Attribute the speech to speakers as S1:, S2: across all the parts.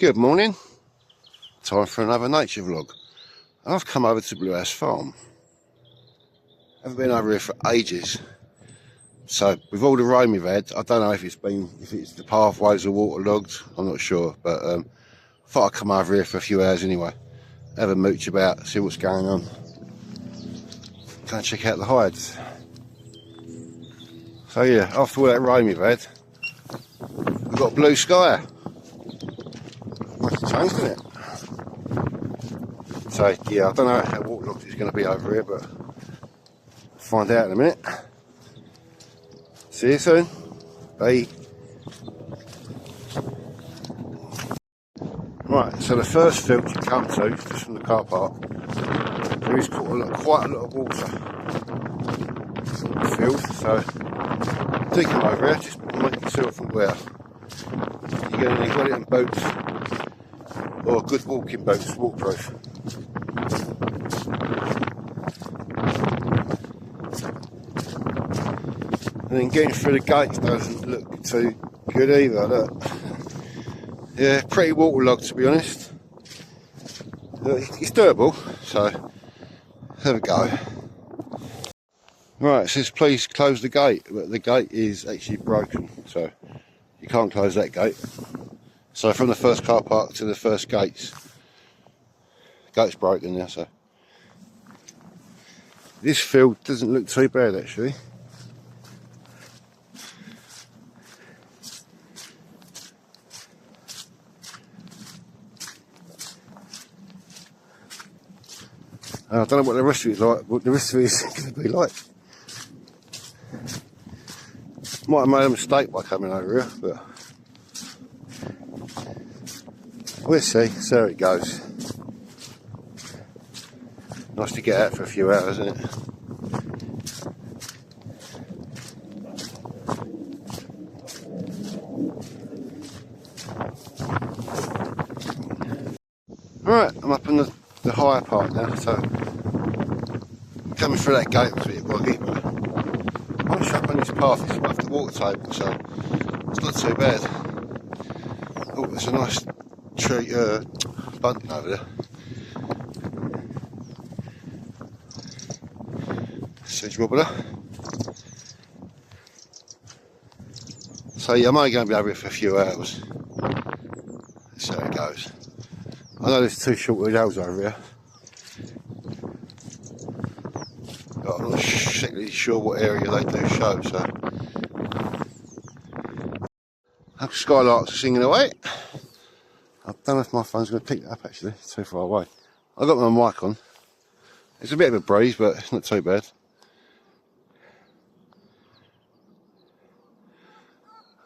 S1: Good morning, time for another nature vlog. I've come over to Blue House Farm. Haven't been over here for ages. So with all the rain we've had, I don't know if it's the pathways are waterlogged, I'm not sure, but thought I'd come over here for a few hours anyway. Have a mooch about, see what's going on. Go and check out the hides. So yeah, after all that rain we've had, we've got blue sky. Must have changed, isn't it? So yeah, I don't know how waterlogged it's going to be over here, but I'll find out in a minute. See you soon. Bye. Right, so the first field you come to, just from the car park, there is quite a lot of water in the field, so do come over here, just make yourself aware. You're going to need wetting boots or good walking boots, waterproof. And then getting through the gates doesn't look too good either, look. Yeah, pretty waterlogged to be honest. It's doable, so there we go. Right, it says please close the gate, but the gate is actually broken, so you can't close that gate. So from the first car park to the first gate's broken now, so. This field doesn't look too bad actually. I don't know what the rest of it is like, what the rest of it is going to be like. Might have made a mistake by coming over here, but we'll see how it goes. Nice to get out for a few hours, isn't it? Alright, I'm up in the higher part now, so coming through that gate was a bit boggy, but once up on this path it's above the water table, so it's not too bad. Oh, there's a nice tree, bunting over there. Sedge wobbler. So yeah, I'm only going to be over here for a few hours. Let's see how it goes. I know there's two short-wheeled owls over here, but I'm not particularly sure what area they do show, so. Skylarks are singing away. I don't know if my phone's going to pick it up actually, it's too far away. I've got my mic on. It's a bit of a breeze, but it's not too bad.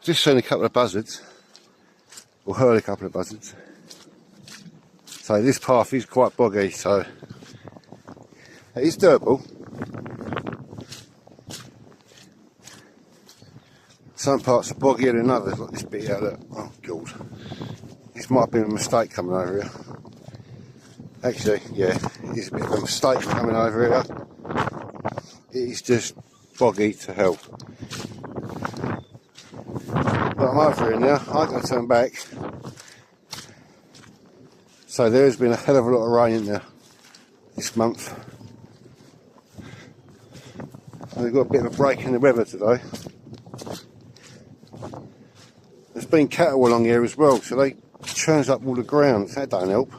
S1: Just seen a couple of buzzards, or heard a couple of buzzards. So this path is quite boggy, so it is doable. Some parts are boggier than others, like this bit here, look. Oh god. This might have been a mistake coming over here. Actually, yeah, it is a bit of a mistake coming over here. It is just boggy to hell. But I'm over here now, I ain't going to turn back. So there's been a hell of a lot of rain in there this month. And we've got a bit of a break in the weather today. There's been cattle along here as well, so they churns up all the ground, that don't help.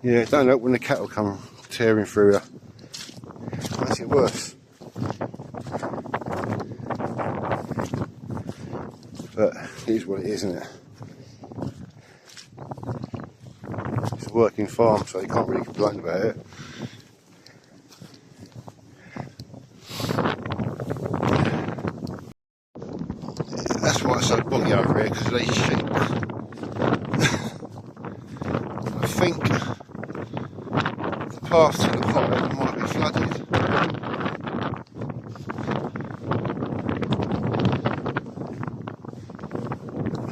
S1: Yeah, it don't help when the cattle come tearing through here. Makes it worse. But it is what it is, isn't it? It's a working farm, so you can't really complain about it. That's why it's so boggy over here, because of these sheep. I think the path to the pot might be flooded.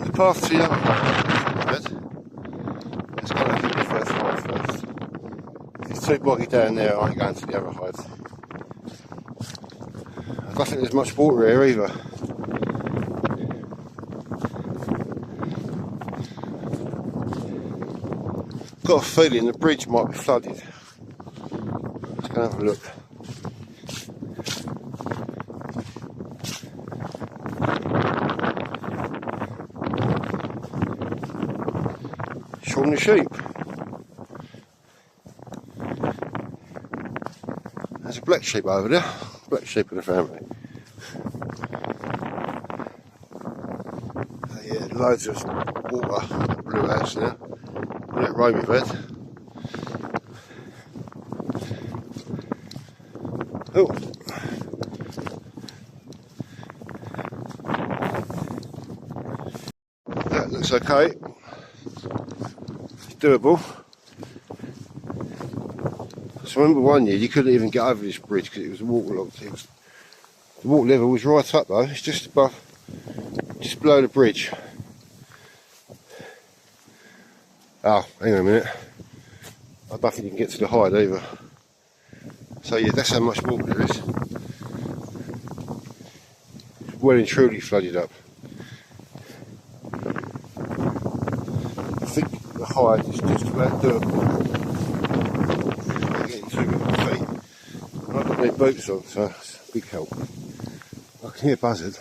S1: The path to the other pot is good. Let's go and keep the first hide first. If it's too boggy down there, I ain't going to the other hide. don't think there's much water here either. Got a feeling the bridge might be flooded. Let's go and have a look. Shaun the sheep. There's a black sheep over there. Black sheep in the family. Yeah, loads of water at the Blue House now. That road we've had. Oh. That looks okay. It's doable. So I remember one year you couldn't even get over this bridge because it was waterlogged. The water level was right up though. It's just above, just below the bridge. Oh, hang on a minute. I don't think you can get to the Hyde either. So yeah, that's how much water there is. Well and truly flooded up. I think the Hyde is just about doable. I'm getting too good with my feet. I've got my boots on, so it's a big help. I can hear buzzard.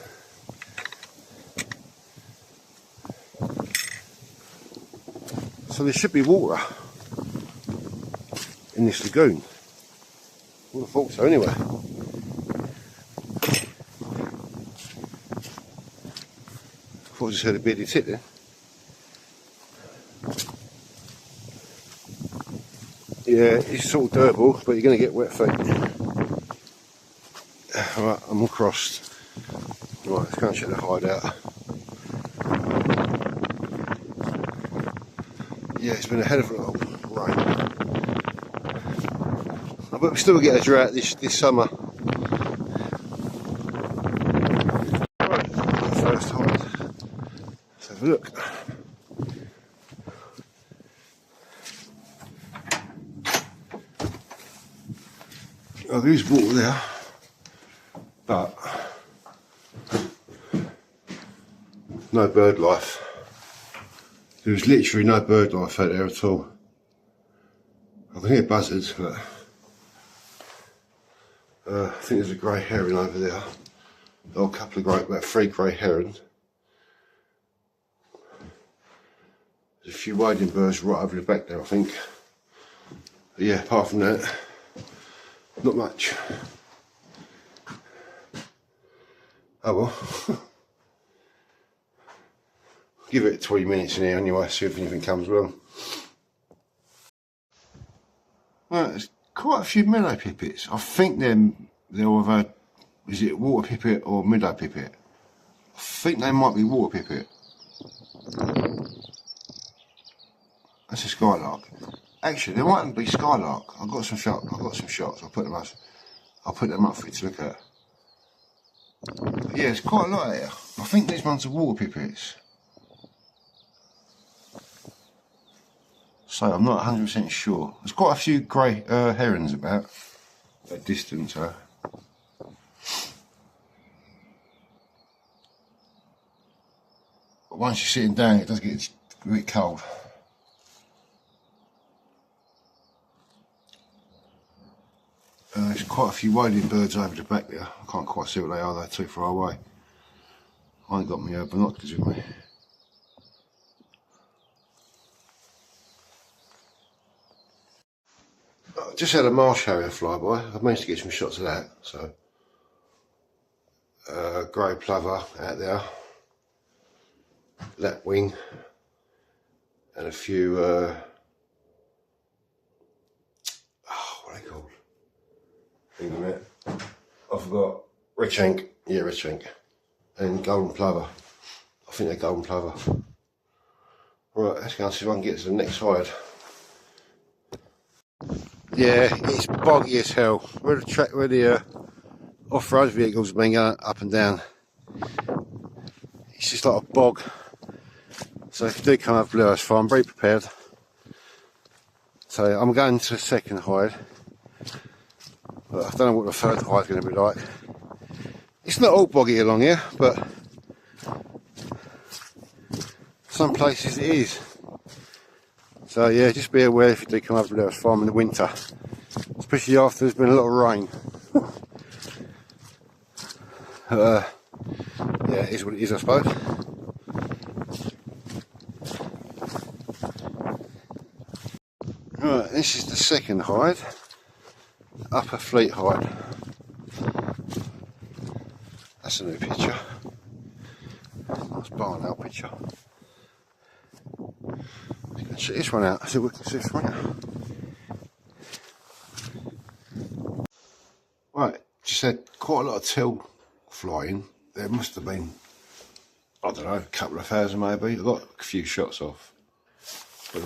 S1: So there should be water in this lagoon. Would have thought so anyway. I thought I just heard a bearded tit there. Yeah, it's sort of durable, but you're going to get wet feet. Alright, I'm all crossed. Right, let's go and check the Hyde out. Yeah, it's been a hell of a lot of rain. I bet we still get a drought this summer. Right, first Hyde. Let's have a look. Oh, there is water there, but no bird life. There was literally no bird life out there at all. I can hear buzzards, but I think there's a grey heron over there. Oh, a couple of about 3 grey herons. There's a few wading birds right over the back there, I think. But yeah, apart from that, not much. Oh well. Give it 20 minutes in here anyway, see if anything comes along. Right, there's quite a few meadow pipits. I think they're either, is it water pipit or meadow pipit? I think they might be water pipit. That's a skylark. Actually, there mightn't be skylark. I've got some shots. I'll put them up for you to look at. But yeah, it's quite a lot here. I think these ones are water pipits. So I'm not 100% sure. There's quite a few grey herons about at distance. But once you're sitting down, it does get a bit cold. There's quite a few wading birds over the back there. I can't quite see what they are, they're too far away. I ain't got my binoculars with me. I just had a marsh harrier fly by. I've managed to get some shots of that. So, grey plover out there, lapwing, and a few. What are they called? Hang on a minute. I forgot. Redshank. Yeah, redshank. And golden plover. I think they're golden plover. Right, let's go and see if I can get to the next side. Yeah, it's boggy as hell. Where the off-road vehicles have been going up and down. It's just like a bog. So if you do come up Blue House Farm, be prepared. So I'm going to the second Hyde. But I don't know what the third Hyde is going to be like. It's not all boggy along here, but some places it is. So yeah, just be aware if you do come over to Blue House Farm in the winter, especially after there's been a lot of rain. Yeah, it is what it is, I suppose. Right, this is the second hide, Upper Fleet Hide. That's a new picture. Nice barn owl picture. Let's check this one out. See if we can see this one out. Right, just had quite a lot of teal flying. There must have been, I don't know, a couple of thousand maybe. I got a few shots off, but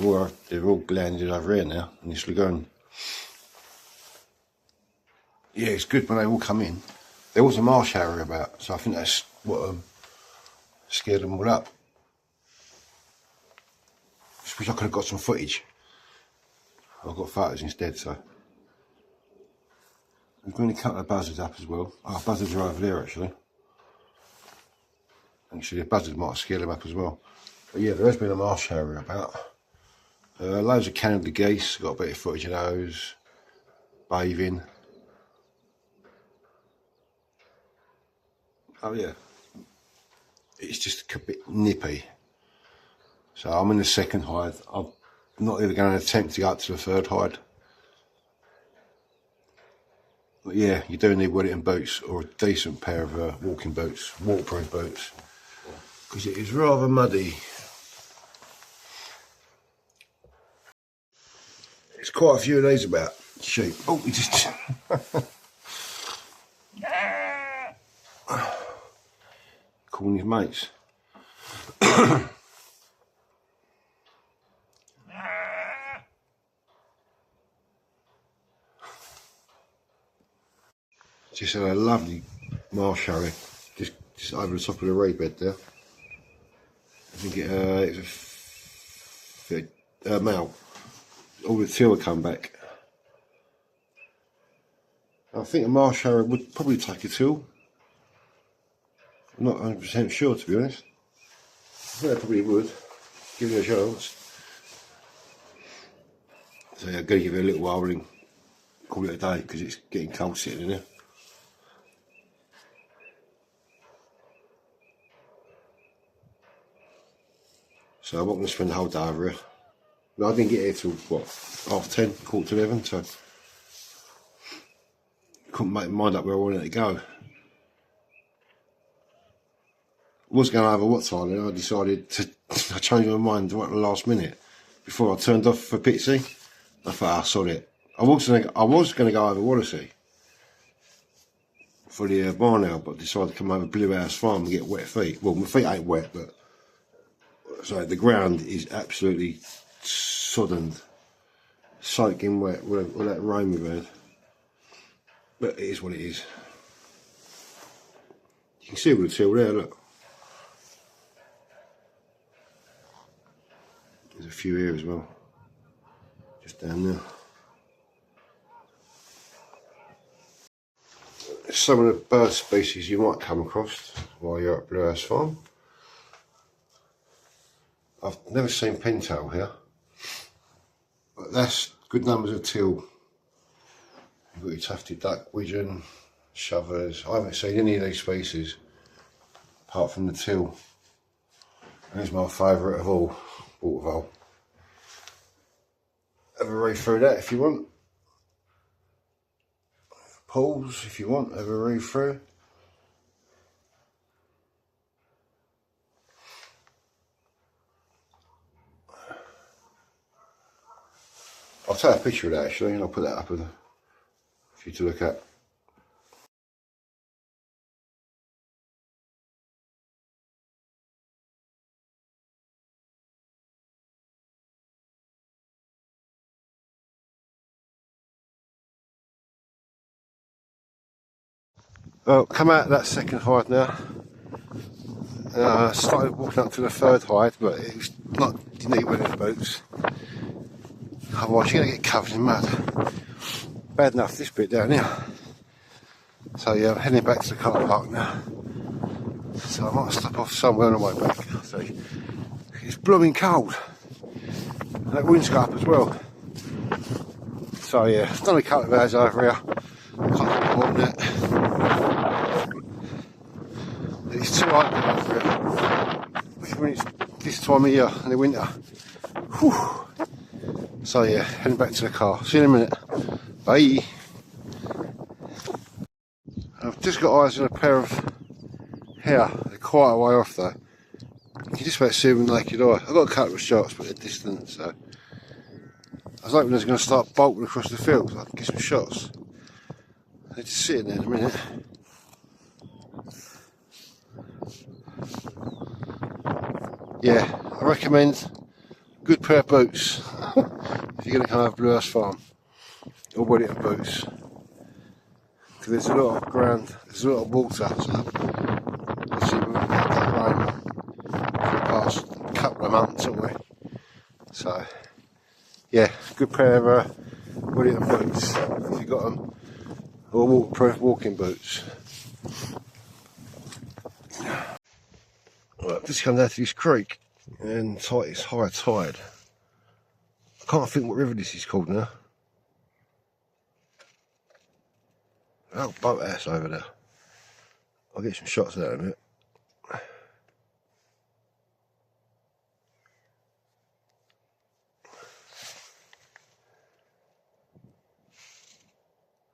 S1: they're all landed over here now in this lagoon. Yeah, it's good when they all come in. There was a marsh harrier about, so I think that's what scared them all up. Just wish I could have got some footage. I've got photos instead, so. We've got a couple of buzzards up as well. Oh, buzzards are over there actually. Actually, the buzzards might have scared them up as well. But yeah, there has been a marsh harrier about. Loads of Canada geese, got a bit of footage of those. Bathing. Oh yeah. It's just a bit nippy. So I'm in the second hide. I'm not even going to attempt to go up to the third hide. But yeah, you do need Wellington boots or a decent pair of walking boots, waterproof boots, because it is rather muddy. There's quite a few of these about sheep. Oh, he just calling his mates. Just had a lovely marsh harrier just over the top of the reed bed there. I think it's a male. All the teal had come back. I think a marsh harrier would probably take a teal. I'm not 100% sure, to be honest. I think they probably would. Give it a chance. So yeah, I'm going to give it a little while and call it a day because it's getting cold sitting in there. So I'm not going to spend the whole day over here. But I didn't get here till, what, 10:30, 11:15, so couldn't make my mind up where I wanted to go. I was going over what time, and I decided to, I changed my mind right at the last minute. Before I turned off for Pitsea, I thought, sod it. I was going to go over Wallasey for the barn owl, but decided to come over Blue House Farm and get wet feet. Well, my feet ain't wet, but so the ground is absolutely soddened, soaking wet with that rain we've had. But it is what it is. You can see all the teal there, look. There's a few here as well, just down there. Some of the bird species you might come across while you're at Blue House Farm. I've never seen pintail here, but that's good numbers of teal. You've got your tufted duck, widgeon, shovers. I haven't seen any of these species apart from the teal. There's my favourite of all, water vole. Have a read through that if you want. Pools if you want, have a read through. I'll take a picture of that actually and I'll put that up for you to look at. Well, come out of that second hide now. Started walking up to the third hide, but it was not, you need wearing boots. Otherwise you're going to get covered in mud. Bad enough this bit down here. So yeah, I'm heading back to the car park now. So I might stop off somewhere on the way back. See, it's blooming cold. That wind's got up as well. So yeah, I've done a couple of hours over here. Can't get more than that. It's too hot over here. When it's this time of year in the winter. Whew. So yeah, heading back to the car. See you in a minute. Bye. I've just got eyes on a pair of here. They're quite a way off though. You can just about see them with the naked eye. I've got a couple of shots but they're distant, so I was hoping they was going to start bolting across the field so I can get some shots. They're just sitting there in a minute. Yeah, I recommend a good pair of boots if you're going to come over Blue House Farm, or Wellington boots, because there's a lot of ground, there's a lot of water, so obviously we've had that rain for the past couple of months, haven't we? So yeah, good pair of Wellington boots if you've got them, or waterproof walking boots. Right, I've just come down to this creek and it's high tide. I can't think what river this is called now. Oh, boathouse over there. I'll get some shots out of it.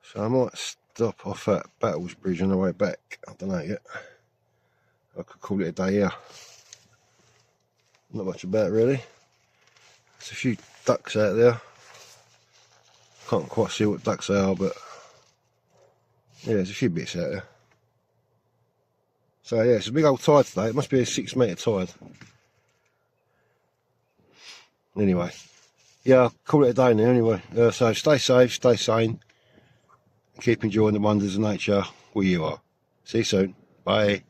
S1: So I might stop off at Battles Bridge on the way back. I don't know yet. I could call it a day here. Not much about it really. There's a few ducks out there. Can't quite see what ducks they are, but yeah, there's a few bits out there. So yeah, it's a big old tide today. It must be a 6 metre tide. Anyway, yeah, I'll call it a day now anyway. So stay safe, stay sane. Keep enjoying the wonders of nature where you are. See you soon. Bye.